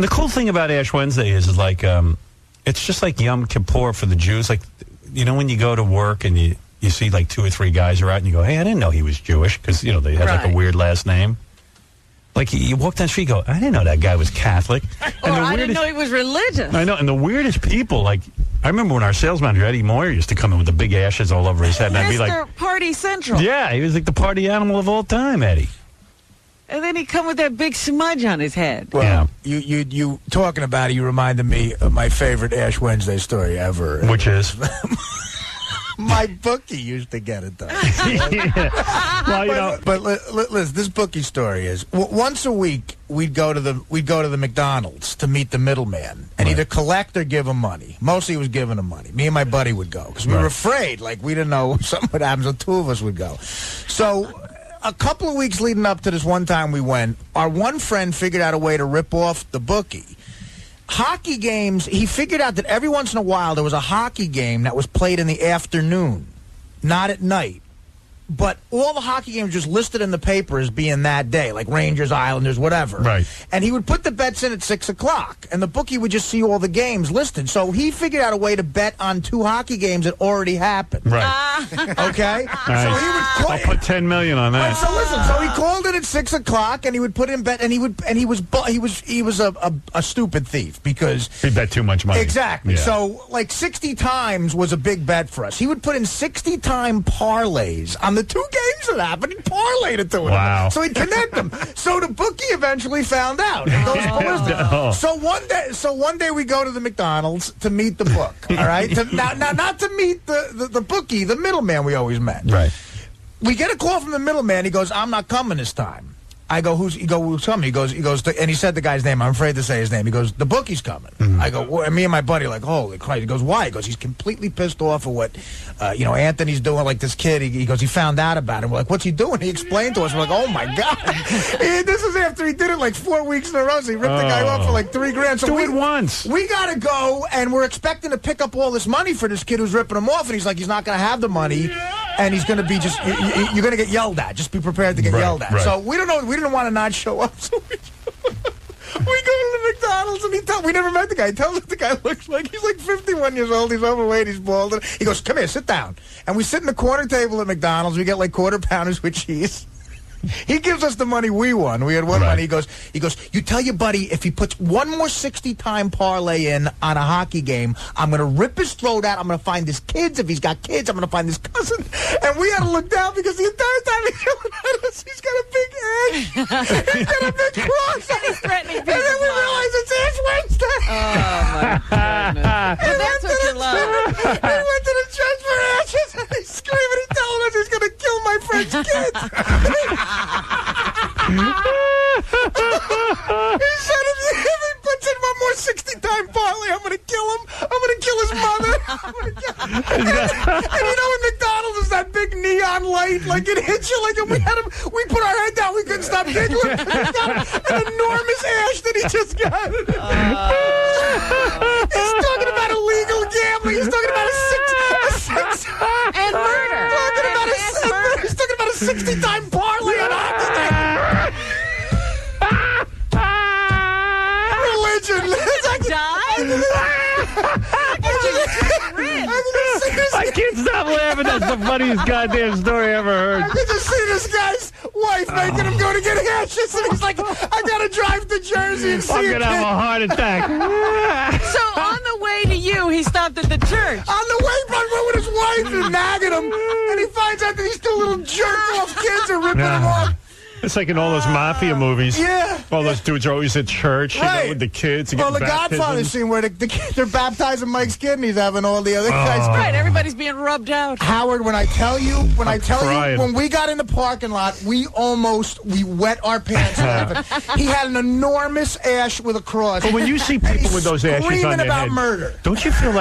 And the cool thing about Ash Wednesday is like, it's just like Yom Kippur for the Jews. Like, you know, when you go to work and you see like 2 or 3 guys are out and you go, hey, I didn't know he was Jewish because, you know, they had like a weird last name. Like, you walk down the street, go, I didn't know that guy was Catholic. Or I didn't know he was religious. I know, and the weirdest people, like, I remember when our sales manager, Eddie Moyer, used to come in with the big ashes all over his head. And I'd be like, Mr. Party Central. Yeah, he was like the party animal of all time, Eddie. And then he'd come with that big smudge on his head. Well, you talking about it, you reminded me of my favorite Ash Wednesday story ever. Which is? My bookie used to get it, though. Well, you know. But listen, this bookie story is, once a week, we'd go to the McDonald's to meet the middleman and either collect or give him money. Mostly it was giving him money. Me and my buddy would go because we were afraid. Like, we didn't know something would happen, so 2 of us would go. So a couple of weeks leading up to this one time we went, our one friend figured out a way to rip off the bookie. Hockey games, he figured out that every once in a while there was a hockey game that was played in the afternoon, not at night. But all the hockey games just listed in the paper as being that day, like Rangers, Islanders, whatever. Right. And he would put the bets in at 6 o'clock, and the bookie would just see all the games listed. So he figured out a way to bet on 2 hockey games that already happened. Right. Okay? Nice. So he would call. I'll put $10 million on that. Right, so listen, so he called it at 6 o'clock, and he would put in bet, and he was a stupid thief because he bet too much money. Exactly. Yeah. So like 60 times was a big bet for us. He would put in 60-time parlays on the 2 games that happened. He parlayed it to him. Wow. So he'd connect them. So the bookie eventually found out. It goes ballistic. No. So one day we go to the McDonald's to meet the book. All right. Not to meet the bookie, the middleman we always met. Right. We get a call from the middleman. He goes, I'm not coming this time. I go, who's coming? He goes, and he said the guy's name. I'm afraid to say his name. He goes, the bookie's coming. I go, well, and me and my buddy are like, holy Christ. He goes, why? He goes, he's completely pissed off at what, Anthony's doing, like this kid. He goes, he found out about it. We're like, what's he doing? He explained to us. We're like, oh my God. This is after he did it like 4 weeks in a row. So he ripped the guy off for like $3,000. So do it once. We got to go, and we're expecting to pick up all this money for this kid who's ripping him off. And he's like, he's not going to have the money. And he's going to be you're going to get yelled at. Just be prepared to get yelled at. Right. So we don't know. We didn't want to not show up. So we go to the McDonald's, and we never met the guy. He tells us the guy looks like he's like 51 years old. He's overweight. He's bald. He goes, come here, sit down. And we sit in the corner table at McDonald's. We get like quarter pounders with cheese. He gives us the money we won. We had won money. He goes, you tell your buddy if he puts one more 60-time parlay in on a hockey game, I'm going to rip his throat out. I'm going to find his kids. If he's got kids, I'm going to find his cousin. And we had to look down because the entire time he's yelling at us, he's got a big ash. He's got a big cross. And he's threatening people. And then we realized it's Ash Wednesday. Oh, my goodness. Well, that's what you love. He went to the church for ashes, and he's screaming. He's telling us he's going to kill my friend's kids. He said if he puts in one more 60-time parlay, I'm going to kill him. I'm going to kill his mother. I'm going to kill him. And you know, in McDonald's is that big neon light, like it hits you, like we put our head down, we couldn't stop giggling. He's got an enormous ash that he just got. He's talking about illegal gambling. He's talking about a six And murder. He's talking about a 60-time parlay on hockey game. Religion. I can't stop laughing. That's the funniest goddamn story I ever heard. I could just see this guy's wife making him go to get ashes, and he's like, I gotta drive to Jersey and see I'm gonna have a heart attack. So on the way to you, he stopped at the church. On the way, I went with his wife and nagging him, and he finds out that these 2 little jerk-off kids are ripping him off. It's like in all those mafia movies. Yeah. All those dudes are always at church, with the kids. Well, the Godfather scene where they're baptizing Mike's kid and he's having all the other guys. Right, everybody's being rubbed out. Howard, when we got in the parking lot, we wet our pants laughing. He had an enormous ash with a cross. But when you see people with those ashes on screaming their about head, murder. Don't you feel like